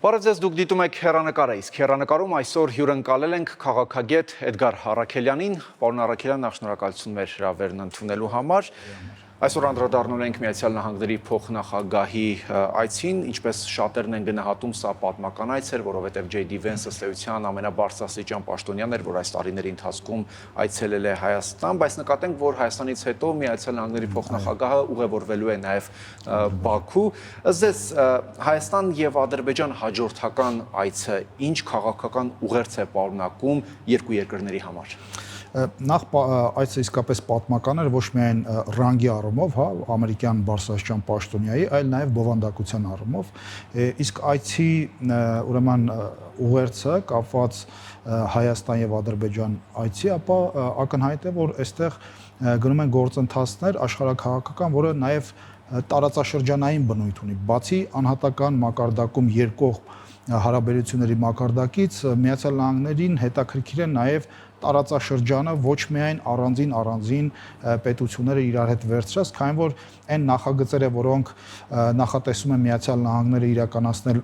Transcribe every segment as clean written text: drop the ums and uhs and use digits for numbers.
Բարև ձեզ, դուք դիտում եք հեռանկարը, իսկ հեռանկարում այսօր հյուրընկալել ենք քաղաքագետ Էդգար Առաքելյանին։ Պարոն Առաքելյան, նախ շնորհակալություն մեր հրավերն ընդունելու համար։ Այսօր անդրադառնում ենք Միացյալ Նահանգների փոխնախագահի այցին, ինչպես շատերն են գնահատում, սա պատմական այց էր, որովհետև J.D. Vance ըստ էության ամենաբարձրաստիճան պաշտոնյան էր, որ այս տարիների ընթացքում այցելել է Հայաստան, բայց նկատենք, որ Հայաստանից հետո Միացյալ Նահանգների փոխնախագահը ուղևորվելու է նաև Բաքու։ Ըստ Հայաստան եւ Ադրբեջան հաջորդական այցը ինչ քաղաքական ուղերձ է պարունակում երկու երկրների համար։ Նախ այցը իսկապես պատմական էր ոչ միայն ռանգի առումով, հա, ամերիկյան բարձրաստիճան պաշտոնյայի, այլ նաև բովանդակության առումով։ Իսկ այցի ուրեմն ուղերձը կապված Հայաստան եւ Ադրբեջան այցի, ապա ակնհայտ է, որ այստեղ գնում են գործընթացներ աշխարհաքաղաքական, որը նաև տարածաշրջանային բնույթ ունի։ Բացի անհատական մակարդակում երկկողմ հարաբերությունների մակարդակից Միացյալ Նահանգներին հետաքրքիր է նաև տարածաշրջանը ոչ միայն առանձին պետությունները իրար հետ վերցրած, քանի որ այն նախագծերը, որոնք նախատեսում են Միացյալ Նահանգները իրականացնել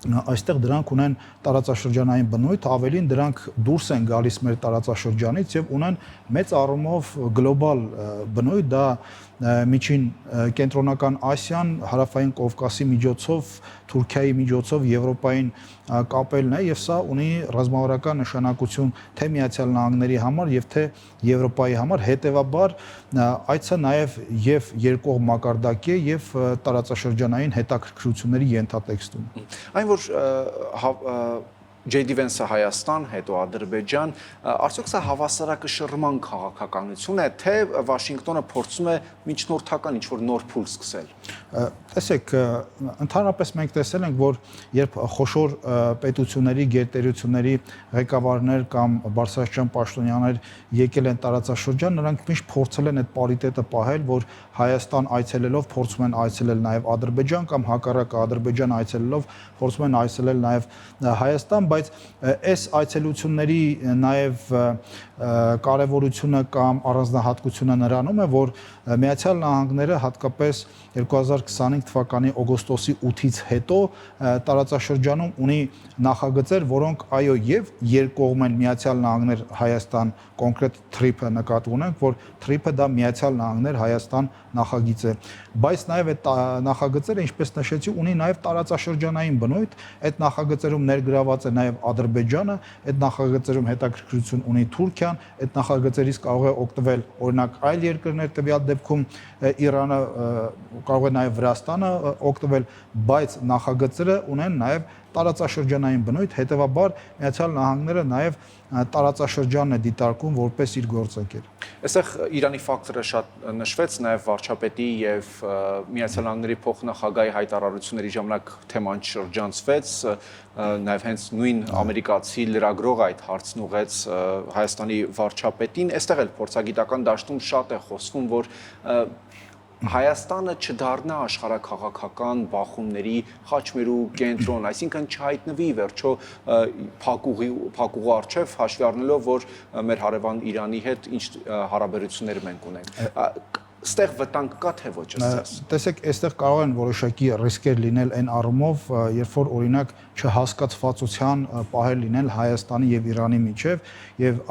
այստեղ դրանք ունեն տարածաշրջանային բնույթ, ավելին դրանք դուրս են գալիս մեր տարածաշրջանից եւ ունեն մեծ առումով գլոբալ բնույթ, դա միջին կենտրոնական Ասիան, հարավային Կովկասի միջոցով, Թուրքիայի միջոցով Եվրոպային կապելն է եւ սա ունի ռազմավարական նշանակություն թե Միացյալ Նահանգների համար եւ թե Եվրոպայի համար, հետեւաբար այցը նաեւ եւ երկկողմ մակարդակի է եւ տարածաշրջանային հետաքրքրությունների ենթատեքստում։ Այն որ J.D. Vance-ը Հայաստան, հետո Ադրբեջան, արդյոք սա հավասարակշռման քաղաքականություն է, թե Վաշինգտոնը փորձում է միջնորդական ինչ-որ նոր փուլ սկսել։ Տեսեք, ընդհանրապես մենք տեսել ենք, որ երբ խոշոր պետությունների, գերտերությունների ղեկավարներ կամ բարձրաստիճան պաշտոնյաներ եկել են տարածաշրջան, նրանք միշտ փորձել են այդ պարիտետը պահել, որ Հայաստան այցելելով փորձում են այցելել նաև Ադրբեջան կամ հակառակը Ադրբեջան այցելելով փորձում են այցելել նաև Հայաստան, բայց այս այցելությունների նաև կարևորությունը կամ առանձնահատկությունը նրանում է, որ Միացյալ Նահանգները հատկապես 2025 թվականի օգոստոսի 8-ից հետո տարածաշրջանում ունի նախագծեր, որոնք այո եւ երկկողմ են Միացյալ Նահանգներ Հայաստան կոնկրետ թրիփը նկատի ունենք, որ թրիփը դա Միացյալ Նահանգներ Հայաստան նախագիծ է, բայց նաև այդ նախագծերը, ինչպես նշեցի, ունի նաև տարածաշրջանային բնույթ, այդ նախագծերում ներգրաված է նաև Ադրբեջանը, այդ նախագծերում հետաքրքրություն ունի Թուրքիան, այդ նախագծերից կարող է օգտվել օրինակ այլ երկրներ, տվյալ դեպքում Իրանը, կարող է նաև Վրաստանը օգտվել, բայց նախագծերը ունեն նաև տարածաշրջանային բնույթ, հետևաբար Միացյալ Նահանգները նաև տարածաշրջանն է դիտարկում որպես իր գործընկեր։ Այստեղ Իրանի ֆակտորը շատ նշվեց, նաև վարչապետի եւ Միացյալ Նահանգների փոխնախագահի հայտարարությունների ժամանակ թեման շրջանցվեց, նաև հենց նույն ամերիկացի լրագրողը այդ հարցն ուղեց Հայաստանի վարչապետին, այստեղ էլ փորձագիտական դաշտում շատ է խոսվում, որ Հայաստանը չդառնա աշխարհաքաղաքական բախումների խաչմերու կենտրոն, այսինքն չհայտնվի վերջո փակուղու առջև հաշվի առնելով, որ մեր հարևան Իրանի հետ ինչ հարաբերություններ մենք ունենք։ Ստեղ վտանգ կա թե ոչ ըստ։ Տեսեք, այստեղ կարող են որոշակի ռիսկեր լինել այն առումով, երբ որ օրինակ չհասկացվածության պահեր լինել Հայաստանի եւ Իրանի միջև եւ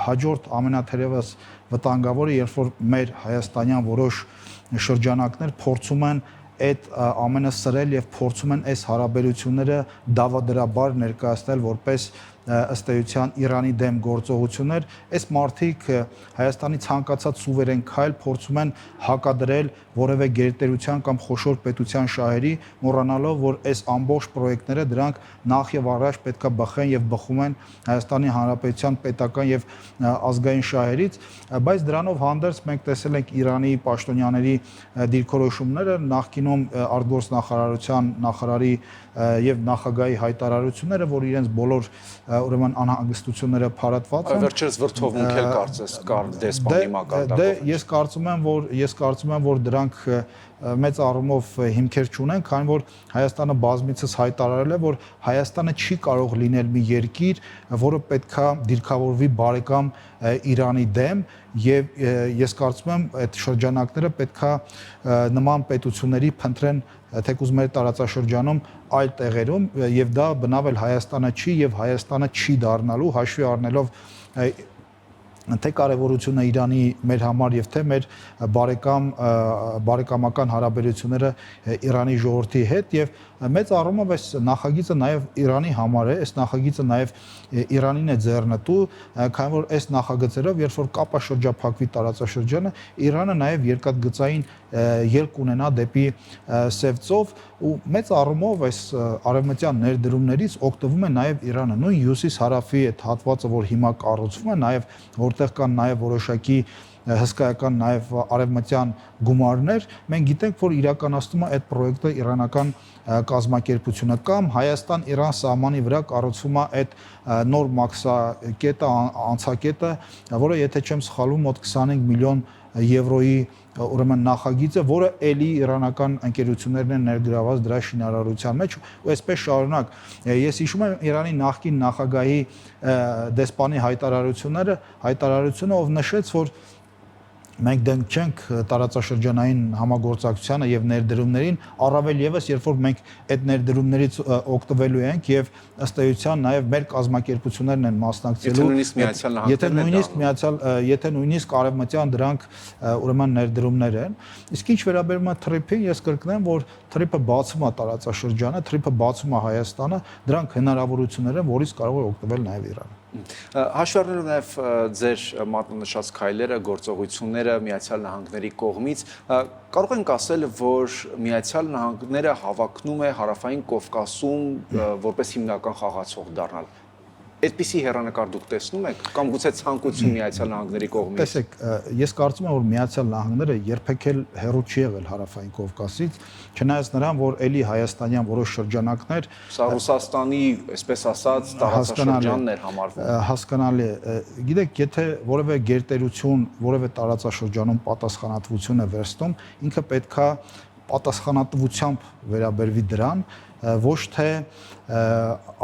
հաջորդ ամենաթերևս վտանգավորը, երբ որ մեր հայաստանյան որոշ շրջանակներ փորձում են այդ ամենը սրել եւ փորձում են այս հարաբերությունները դավադրաբար ներկայացնել որպես ըստ էության Իրանի դեմ գործողություններ, այս մարդիկ Հայաստանի ցանկացած սուվերեն քայլ փորձում են հակադրել որևէ գերտերության կամ խոշոր պետության շահերի, մոռանալով, որ այս ամբողջ պրոյեկտները դրանք նախ եւ առաջ պետքա բխեն եւ բխում են Հայաստանի Հանրապետության պետական եւ ազգային շահերից, բայց դրանով հանդերձ մենք տեսել ենք Իրանի պաշտոնյաների դիրքորոշումները, նախկինում արտգործնախարարության նախարարի եւ նախագահի հայտարարությունները, որ իրենց բոլոր ուրեմն անհանգստությունները փարատված են։ Վերջերս վրթովմունք էլ կարծես կար դեսպանի մակարդակով։ Ես կարծում եմ, որ դրանք մեծ առումով հիմքեր չունեն, քանի որ Հայաստանը բազմիցս հայտարարել է, որ Հայաստանը չի կարող լինել մի երկիր, որը պետքա դիրքավորվի բարեկամ Իրանի դեմ, եւ ես կարծում եմ այդ շրջանակները պետքա նման պետությունների փնտրեն թեկուզ մեր տարածաշրջանում այլ տեղերում եւ դա բնավ էլ Հայաստանը չի եւ Հայաստանը չի դառնալու հաշվի առնելով թե կարևորությունը Իրանի մեր համար եւ թե մեր բարեկամական հարաբերությունները Իրանի ժողովրդի հետ եւ մեծ առումով այս նախագիծը նաեւ Իրանի համար է, այս նախագիծը նաեւ Իրանին է ձեռնտու, քանի որ այս նախագծերով երբ որ կապա շրջափակվի տարածաշրջանը, Իրանը նաեւ երկաթգծային ելք ունենա դեպի Սև ծով ու մեծ առումով այս արևմտյան ներդրումներից օգտվում է նաեւ Իրանը, նույն հյուսիս-հարավի այդ հատվածը, որ հիմա կառուցվում է, նաեւ որտեղ կան նաեւ որոշակի հսկայական նաև արևմտյան գումարներ, մենք գիտենք, որ իրականացնում է այդ պրոյեկտը իրանական կազմակերպությունը կամ Հայաստան-Իրան սահմանի վրա կառուցվում է այդ նոր մաքսակետը, անցակետը, որը եթե չեմ սխալվում, մոտ 25 միլիոն եվրոյի ուրեմն նախագիծը, որը ելի իրանական ընկերություններն են ներգրաված դրա շինարարության մեջ ու այսպես շարունակ։ Ես հիշում եմ Իրանի նախկին նախագահի դեսպանի հայտարարությունը, ով նշեց, որ մենք դենք չենք տարածաշրջանային համագործակցությանը եւ ներդրումներին, առավել եւս երբ որ մենք այդ ներդրումներից օգտվելու ենք եւ ըստ էության նաեւ մեր կազմակերպություններն են մասնակցելու, եթե նույնիսկ արևմտյան դրանք ուրեմն ներդրումներ են։ Իսկ ինչ վերաբերում է TRIP-ին, ես կրկնեմ, որ TRIP-ը բացում է տարածաշրջանը, TRIP-ը բացում է Հայաստանը, դրանք հնարավորություններ են, որից կարող է օգտվել նաեւ Իրանը։ Հաշվի առնելով նաև ձեր մատնանշած քայլերը, գործողությունները Միացյալ Նահանգների կողմից, կարող ենք ասել, որ Միացյալ Նահանգները հավակնում է Հարավային Կովկասում որպես հիմնական խաղացող դառնալ։ Այդպիսի հեռանկար դուք տեսնում եք կամ գուցե ցանկություն Միացյալ Նահանգների կողմից։ Տեսեք, ես կարծում եմ, որ Միացյալ Նահանգները երբեք էլ հեռու չի եղել Հարավային Կովկասից, չնայած նրան, որ էլի հայաստանյան որոշ շրջանակներ սա Ռուսաստանի, այսպես ասած, տարածաշրջանն էր համարվում։ Հասկանալի է։ Գիտեք, եթե որևէ գերտերություն, որևէ տարածաշրջանում պատասխանատվություն է վերցնում, ինքը պետքա պատասխանատվությամբ վերաբերվի դրան, ոչ թե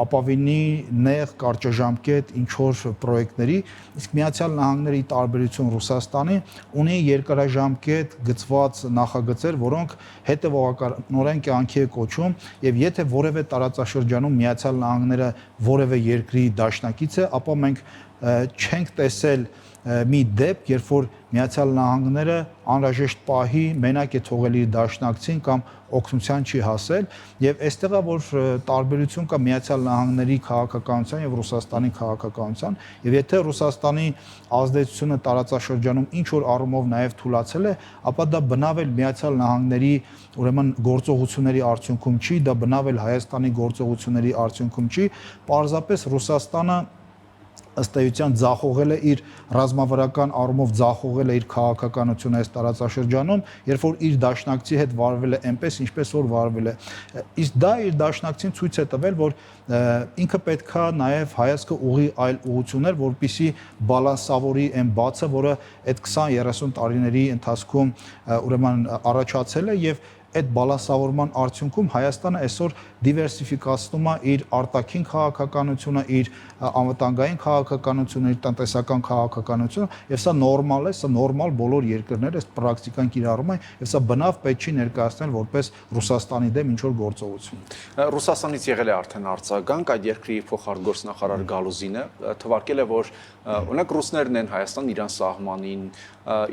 ապավինի նեղ կարճաժամկետ ինչ-որ պրոյեկտների, իսկ Միացյալ Նահանգների տարբերություն Ռուսաստանի ունի երկարաժամկետ գծված նախագծեր, որոնք հետևողականորեն կյանքի է կոչում, եւ եթե որևէ տարածաշրջանում Միացյալ Նահանգները որևէ երկրի դաշնակից է, ապա մենք չենք տեսել մի դեպք, երբ որ Միացյալ Նահանգները անհրաժեշտ պահի մենակ է թողել իր դաշնակցին կամ օգնության չի հասել եւ այստեղ է որ տարբերություն կա Միացյալ Նահանգների քաղաքականության եւ Ռուսաստանի քաղաքականության եւ եթե Ռուսաստանի ազդեցությունը տարածաշրջանում ինչ որ առումով նաեւ թուլացել է, ապա դա բնավ էլ Միացյալ Նահանգների ուրեմն գործողությունների արդյունքում չի, դա բնավ էլ Հայաստանի գործողությունների արդյունքում չի, պարզապես Ռուսաստանը ըստ էության ձախողել է իր ռազմավարական առումով ձախողել է իր քաղաքականությունը այս տարածաշրջանում, երբ որ իր դաշնակցի հետ վարվել է այնպես, ինչպես որ վարվել է։ Իսկ դա իր դաշնակցին ցույց է տվել, որ ինքը պետքա նաև հայացքը ուղի այլ ուղություններ, որպիսի բալանսավորի այն բացը, որը այդ 20-30 տարիների ընթացքում ուրեմն առաջացել է եւ այդ բալանսավորման արդյունքում Հայաստանը այսօր դիվերսիֆիկացնում է իր արտաքին քաղաքականությունը, իր անվտանգային քաղաքականությունը, իր տնտեսական քաղաքականությունը, եւ սա նորմալ է, սա նորմալ բոլոր երկրներ այս պրակտիկան կիրառում են, եւ սա բնավ պետք չի ներկայացնել որպես Ռուսաստանի դեմ ինչ որ գործողություն։ Ռուսաստանից եղել է արդեն արձագանք, այդ երկրի փոխարգործնախարար Գալուզինը թվարկել է, որ օրինակ ռուսներն են Հայաստան-Իրան սահմանին,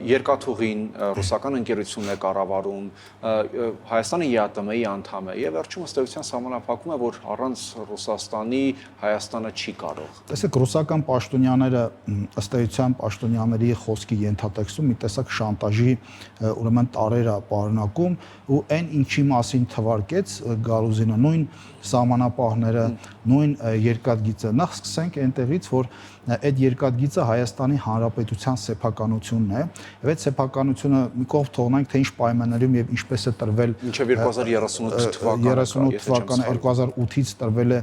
երկաթուղին ռուսական ընկերությունն է կառավարում, Հայաստանը ԵԱՏՄ-ի անդամ է եւ վերջում ըստ էության սահմանափակում է, որ առանց Ռուսաստանի Հայաստանը չի կարող։ Տեսեք, ռուսական պաշտոնյաները ըստ էության պաշտոնյաների խոսքի ենթատեքստում մի տեսակ շանտաժի ուրեմն տարեր է պարունակում ու այն ինչի մասին թվարկեց Գալուզինը, նույն սահմանապահները, նույն երկաթգիծը։ Նախ սկսենք այնտեղից, որ այդ երկաթգիծը Հայաստանի Հանրապետության սեփականությունն է, եւ այդ սեփականությունը մի կողմ թողնենք, թե ինչ պայմաններում եւ ինչպես է տրվել մինչեւ 2038 թվականը 2008-ից տրվել է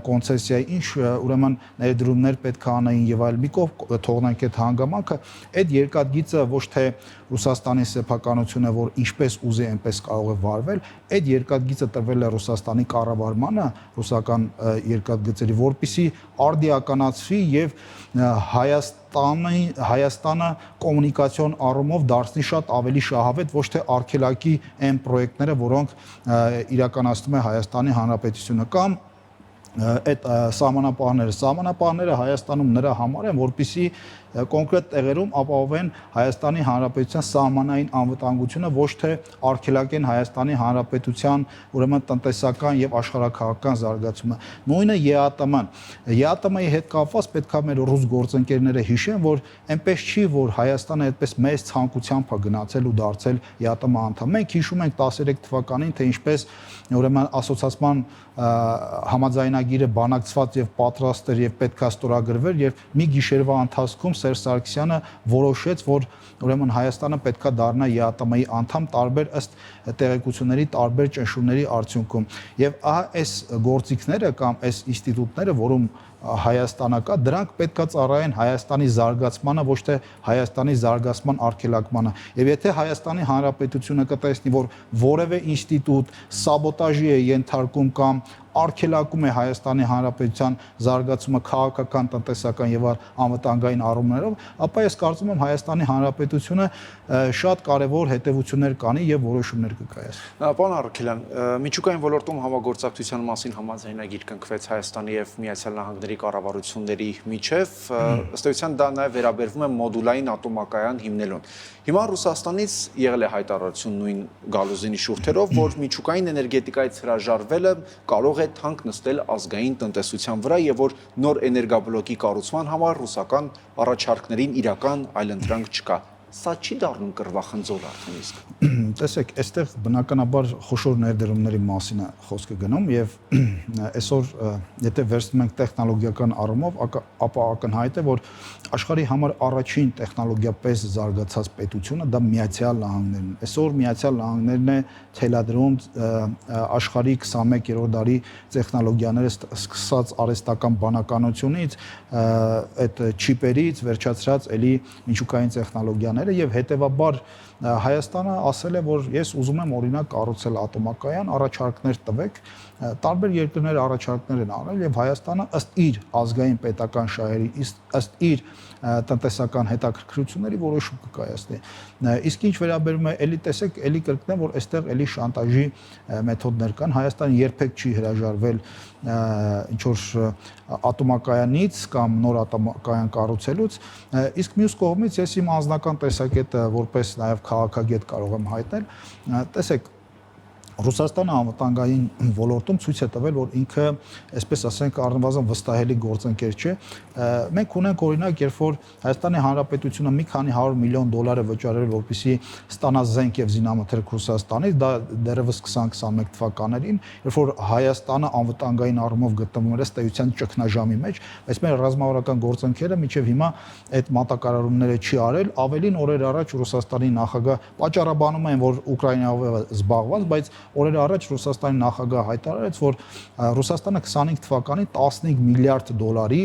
կոնցեսիա, ինչ ուրեմն ներդրումներ պետք է անային եւ այլ։ Մի կողմ թողնենք այդ հանգամանքը, այդ երկաթգիծը ոչ թե Ռուսաստանի սեփականությունը, որ ինչպես ուզի այնպես կարող է վարվել, այդ երկաթգիծը տրվել է Ռուսաստանի կառավարմանը, ռուսական երկաթգծերի, որպիսի արդիականացվի եւ Հայաստանը կոմունիկացիոն առումով դարձնի շատ ավելի շահավետ, ոչ թե արգելակի այն պրոյեկտները, որոնք իրականացնում է Հայաստանի Հանրապետությունը կամ այդ սահմանապահները Հայաստանում նրա համար են, որպեսզի կոնկրետ տեղերում ապահովեն Հայաստանի Հանրապետության սահմանային անվտանգությունը, ոչ թե արգելակեն Հայաստանի Հանրապետության ուրեմն տնտեսական եւ աշխարհաքաղաքական զարգացումը։ Նույնը ԵԱՏՄ-ի հետ կապված պետք է մեր ռուս գործընկերները հիշեն, որ այնպես չի, որ Հայաստանը այդպես մեծ ցանկությամբ է գնացել ու դարձել ԵԱՏՄ անդամ։ Մենք հիշում ենք 13 թվականին, թե ինչպես ուրեմն ասոցիացիան համաձայնագիրը բանակցված եւ պատրաստ էր եւ պետք է ստորագրվեր եւ մի գիշերվա ընթացքում Սերժ Սարգսյանը որոշեց, որ ուրեմն Հայաստանը պետք է դառնա ԵԱՏՄ-ի անդամ տարբեր ըստ տեղեկությունների, տարբեր ճնշումների արդյունքում։ Եվ ահա այս գործիքները կամ այս ինստիտուտները, որում Հայաստանը կա, դրանք պետք է ծառայեն Հայաստանի զարգացմանը, ոչ թե Հայաստանի զարգացման արգելակմանը։ Եվ եթե Հայաստանի Հանրապետությունը կտեսնի, որ որևէ ինստիտուտ սաբոտաժի է ենթարկում կամ արգելակում է Հայաստանի Հանրապետության զարգացումը քաղաքական, տնտեսական եւ անվտանգային առումներով, ապա ես կարծում եմ Հայաստանի Հանրապետությունը շատ կարևոր հետևություններ կանի եւ որոշումներ կկայացնի։ Պարոն Առաքելյան, միջուկային ոլորտում համագործակցության մասին համաձայնագիր կնքվեց Հայաստանի եւ Միացյալ Նահանգների կառավարությունների միջև, ըստ էության դա նաեւ վերաբերվում է մոդուլային ատոմակայան հիմնելուն։ Հիմա Ռուսաստանից եղել է հայտարարություն նույն գալուզինի շուրթերով, որ միջուկային էներգետիկայից հրաժարվելը կարող է թանկ նստել ազգային տնտեսության վրա եւ որ նոր էներգաբլոկի կառուցման համար ռուսական առաջարկներին իրական այլընտրանք չկա։ Սա չի դառնում կռվախնձոր արդեն իսկ։ Տեսեք, այստեղ բնականաբար խոշոր ներդրումների մասին է խոսքը գնում եւ այսօր եթե վերցնում ենք տեխնոլոգիական առումով, ապա ակնհայտ է, որ աշխարհի համար առաջին տեխնոլոգիապես զարգացած պետությունը դա Միացյալ Նահանգներն են։ Այսօր Միացյալ Նահանգներն է թելադրում աշխարհի 21-րդ դարի տեխնոլոգիաները սկսած արհեստական բանականությունից, այդ չիպերից վերջացրած էլի միջուկային տեխնոլոգիաները եւ հետեւաբար Հայաստանը ասել է, որ ես ուզում եմ օրինակ կառուցել ատոմակայան, առաջարկներ տվեք, տարբեր երկրներ առաջարկներ են արել եւ Հայաստանը ըստ իր ազգային պետական շահերի, ըստ իր տնտեսական հետաքրքրությունների որոշում կկայացնի։ Իսկ ինչ վերաբերում է, էլի տեսեք, էլի կրկնեմ, որ այստեղ էլի շանտաժի մեթոդներ կան։ Հայաստանը երբեք չի հրաժարվել ինչ որ ատոմակայանից կամ նոր ատոմակայան կառուցելուց, իսկ մյուս կողմից ես իմ անձնական տեսակետը որպես նաև քաղաքագետ կարող եմ հայտնել, տեսեք, Ռուսաստանը անվտանգային ոլորտում ցույց է տվել, որ ինքը, այսպես ասենք, առնվազն վստահելի գործընկեր չէ։ Մենք ունենք օրինակ, երբ որ Հայաստանի Հանրապետությունը մի քանի 100 միլիոն դոլար է վճարել, որպեսզի ստանա զենք եւ զինամթերք Ռուսաստանից, դա դեռևս 2021 թվականներին, երբ որ Հայաստանը անվտանգային առումով գտնվում էր ըստ էության ճգնաժամի մեջ, բայց մեր ռազմավարական գործընկերը մինչեւ հիմա այդ մատակարարումները չի արել, ավելին օրեր առաջ Ռուսաստանի նախագահ պատճառաբանում են, որ Ուկրաինայով է զբաղված, բայց օրեր առաջ Ռուսաստանի նախագահ հայտարարեց, որ Ռուսաստանը 25 թվականին 15 միլիարդ դոլարի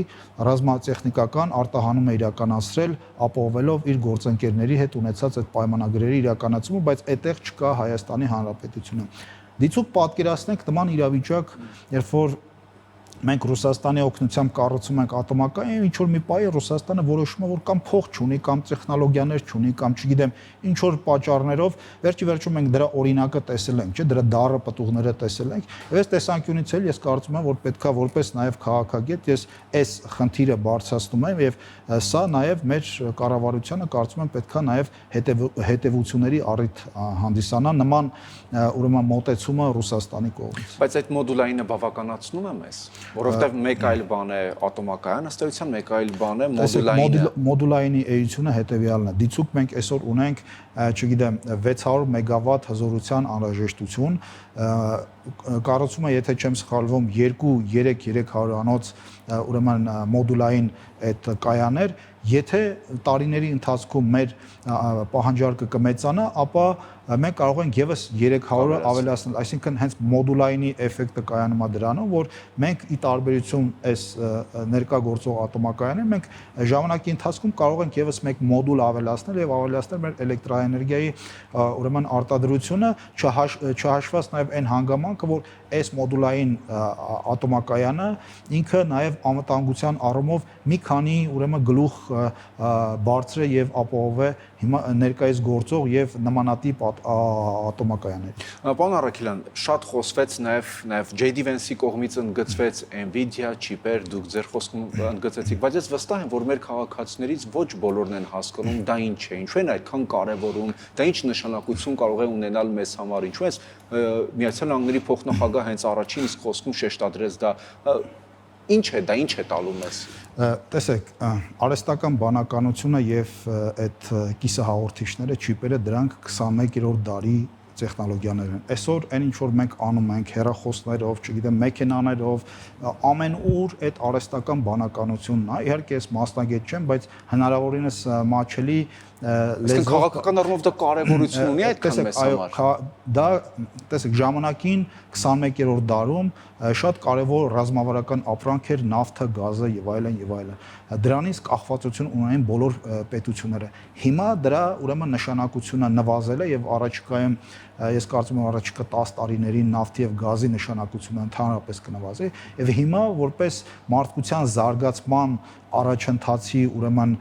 ռազմատեխնիկական արտահանում է իրականացրել, ապահովելով իր գործընկերների հետ ունեցած այդ պայմանագրերի իրականացումը, բայց այդտեղ չկա Հայաստանի Հանրապետությունը։ Դիցուք պատկերացնենք նման իրավիճակ, երբ որ մենք Ռուսաստանի օգնությամբ կառուցում ենք ատոմակայան, ինչ որ մի պահի Ռուսաստանը որոշում է, որ կամ փող չունի, կամ տեխնոլոգիաներ չունի, կամ չգիտեմ, ինչ որ պատճառներով, վերջի մենք դրա օրինակը տեսել ենք, չէ, դրա դառը պտուղները տեսել ենք, եւ այս տեսանկյունից էլ ես կարծում եմ, որ պետքա որպես նաեւ քաղաքագետ ես այս խնդիրը բարձրացնում եմ եւ սա նաեւ մեր կառավարությանը կարծում եմ պետքա նաեւ հետեւությունների առիթ հանդիսանա նման ուրեմն մոտեցումը Ռուսաստանի կողմից։ Բայց այդ մոդուլայինը բավականացնում է մեզ, որովհետև մեկ այլ բան է ատոմակայան, ըստ էության մեկ այլ բան է մոդուլայինը։ Մոդուլայինի էությունը հետեւյալն է։ Դիցուք մենք այսօր ունենք, չգիտեմ, 600 մեգավատ հզորության անհրաժեշտություն, կառուցումը, եթե չեմ սխալվում, 2-3 300-անոց ուրեմն մոդուլային այդ կայաններ, եթե տարիների ընթացքում մեր պահանջարկը կմեծանա, ապա մենք կարող ենք եւս 300-ը ավելացնել, այսինքն հենց մոդուլայինի էֆեկտը կայանում է դրանում, որ մենք ի տարբերություն այս ներկա գործող ատոմակայանին, մենք ժամանակի ընթացքում կարող ենք եւս մեկ մոդուլ ավելացնել եւ ավելացնել մեր էլեկտրային էլեկտրաէներգիայի ուրեմն արտադրությունը չհաշված նաև այն հանգամանքը, որ այս մոդուլային ատոմակայանը ինքը նաև անվտանգության առումով մի քանի ուրեմն գլուխ բարձր է եւ ապահով է հիմա ներկայիս գործող եւ նմանատիպ ատոմակայաններ։ Պարոն Առաքելյան, շատ խոսվեց նաև JD Vance-ի կողմից ընդգծվեց Nvidia չիպեր, դուք ձեր խոսքում ընդգծեցիք, բայց ես վստահ եմ, որ մեր քաղաքացիներից ոչ բոլորն են հասկանում դա ինչ է, ինչու են այդքան կարևորում, դա ինչ նշանակություն կարող է ունենալ մեզ համար, ինչու է Միացյալ Նահանգների փոխնախագահ հենց առաջին իսկ խոսքում շեշտադրեց դա, ինչ է դա, ինչ է տալու մեզ։ Տեսեք, արհեստական բանականությունը եւ այդ կիսահաղորդիչները, չիպերը դրանք 21-րդ դարի տեխնոլոգիաներ են։ Այսօր այն ինչ որ մենք անում ենք հեռախոսներով, չգիտեմ, մեքենաներով, ամենուր այդ արհեստական բանականությունն է։ Իհարկե ես մասնագետ չեմ, բայց հնարավորինս մատչելի լեզվով քաղաքական առումով դա կարևորություն ունի այդքան մեծ համար։ Դա տեսեք ժամանակին 21-րդ դարում շատ կարևոր ռազմավարական ապրանք էր նավթը, գազը եւ այլն եւ այլն։ Դրանից կախվածություն ունեն բոլոր պետությունները։ Հիմա դրա ուրեմն նշանակությունը նվազել է եւ առաջիկայում ես կարծում եմ առաջիկա 10 տարիներին նավթի եւ գազի նշանակությունը ընդհանրապես կնվազի եւ հիմա որպես մարդկության զարգացման առաջընթացի ուրեմն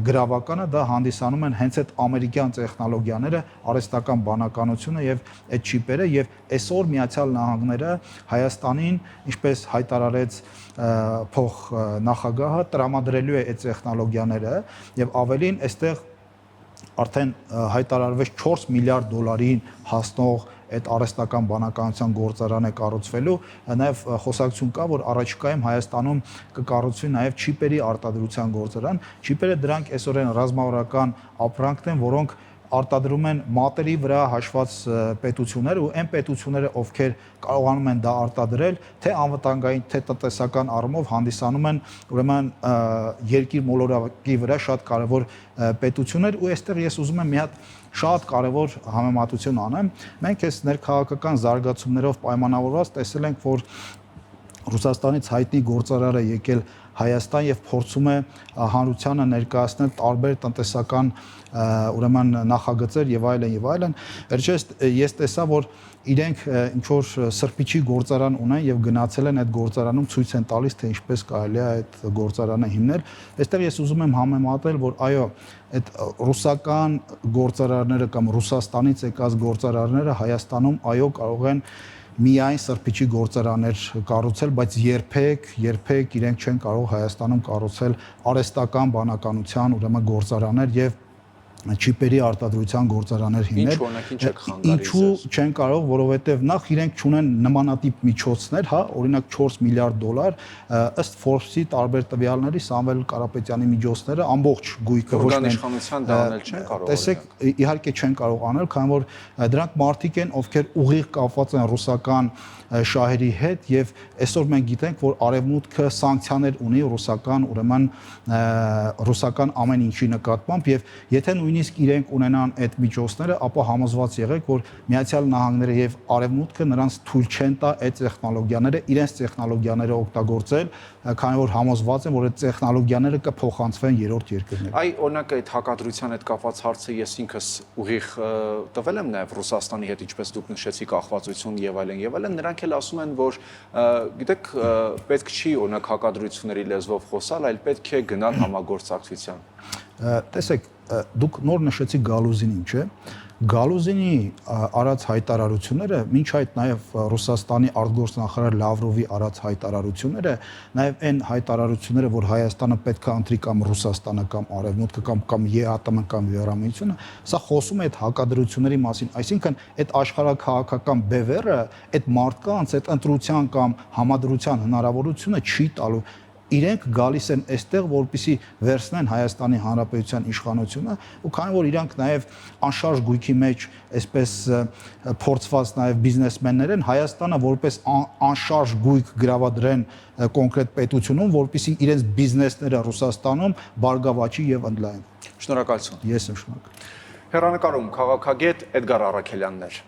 գրավականը դա հանդիսանում են հենց այդ ամերիկյան տեխնոլոգիաները, արհեստական բանականությունը եւ այդ չիպերը եւ այսօր Միացյալ Նահանգները Հայաստանին, ինչպես հայտարարեց փոխ նախագահը, տրամադրելու է այդ տեխնոլոգիաները եւ ավելին այստեղ արդեն հայտարարվեց 4 միլիարդ դոլարին հասնող այդ արհեստական բանականության գործարան է կառուցվելու, նաև խոսակցություն կա, որ առաջիկայում Հայաստանում կկառուցվի նաև չիպերի արտադրության գործարան։ Չիպերը դրանք այսօր են ռազմավարական ապրանքներ, որոնք արտադրում են մատերի վրա հաշված պետություններ ու այն պետությունները, ովքեր կարողանում են դա արտադրել, թե անվտանգային, թե տնտեսական առումով հանդիսանում են ուրեմն երկիր մոլորակի վրա շատ կարևոր պետություններ ու այստեղ ես ուզում եմ մի հատ շատ կարևոր համեմատություն անեմ։ Մենք այս ներքաղաքական զարգացումներով պայմանավորված տեսել ենք, որ Ռուսաստանից հայտնի գործարարը եկել Հայաստան եւ փորձում է հանրությանը ներկայացնել տարբեր տնտեսական ուրեմն նախագծեր եւ այլն։ Վերջերս ես տեսա, որ իրենք ինչ որ սրբիչի գործարան ունեն եւ գնացել են այդ գործարանում ցույց են տալիս, թե ինչպես կարելի է այդ գործարանը հիմնել։ Այստեղ ես ուզում եմ համեմատել, որ այո, այդ ռուսական գործարարները կամ Ռուսաստանից եկած գործարարները Հայաստանում այո կարող են միայն սրբիչի գործարաններ կառուցել, բայց երբեք իրենք չեն կարող Հայաստանում կառուցել արհեստական բանականության ուրեմն գործարաններ եւ չիպերի արտադրության գործարաններ հիմնել։ Ինչ օրինակին չեք խանգարի։ Ինչու չեն կարող, որովհետև նախ իրենք չունեն նմանատիպ միջոցներ, հա, օրինակ 4 միլիարդ դոլար, ըստ Forbes-ի տարբեր տվյալների Սամվել Կարապետյանի միջոցները ամբողջ գույքը ոչ միայն իշխանության դա անել չեն կարող։ Տեսեք, իհարկե չեն կարող անել, քանի որ դրանք մարդիկ են, ովքեր ուղիղ կապված են ռուսական շահերի հետ եւ այսօր մենք գիտենք, որ արևմուտքը սանկցիաներ ունի ռուսական, ուրեմն ռուսական ամեն ինչի նկատմամբ եւ եթե նույնիսկ իրենք ունենան այդ միջոցները, ապա համոզված եղեք, որ Միացյալ Նահանգները եւ արևմուտքը նրանց թույլ չեն տա այդ տեխնոլոգիաները, իրենց տեխնոլոգիաները օգտագործել, քանի որ համոզված են, որ այդ տեխնոլոգիաները կփոխանցվեն երրորդ երկրներին։ Այ օրինակ այդ հակադրության հետ կապված հարցը ես ինքս ուղիղ տվել եմ նաեւ Ռուսաստանի հետ, ինչպես դուք նշեցիք, ախվածություն եւ այլն, նրանք էլ ասում են, որ գիտեք, պետք չի օրինակ հակադրությունների լեզվով խոսալ, այլ պետք է գնալ համագործակցության։ Տեսեք, դուք նոր նշեցիք Գալուզինին, չէ՞։ Գալուզինի արած հայտարարությունները, մինչ այդ նաև Ռուսաստանի արտգործնախարար Լավրովի արած հայտարարությունները, նաև այն հայտարարությունները, որ Հայաստանը պետք է ընտրի կամ Ռուսաստանը կամ Արևմուտքը կամ ԵԱՏՄ կամ Եվրամիությունը, սա խոսում է այդ հակադրությունների մասին, այսինքն այդ աշխարհաքաղաքական բևեռը այդ մարդկանց այդ ընտրության կամ համադրության հնարավորությունը չի տալու։ Իրենք գալիս են այստեղ, որպեսզի վերցնեն Հայաստանի Հանրապետության իշխանությունը, ու քանի որ իրանք նաև անշարժ գույքի մեջ այսպես փորձված նաև բիզնեսմեններ են, Հայաստանը որպես անշարժ գույք գրավադրեն կոնկրետ պետությունում, որպեսզի իրենց բիզնեսները Ռուսաստանում բարգավաճի եւ ընդլայնի։ Շնորհակալություն։ Ես եմ շնորհակալ։ Հեռանկարում քաղաքագետ Էդգար Առաքելյանն էր։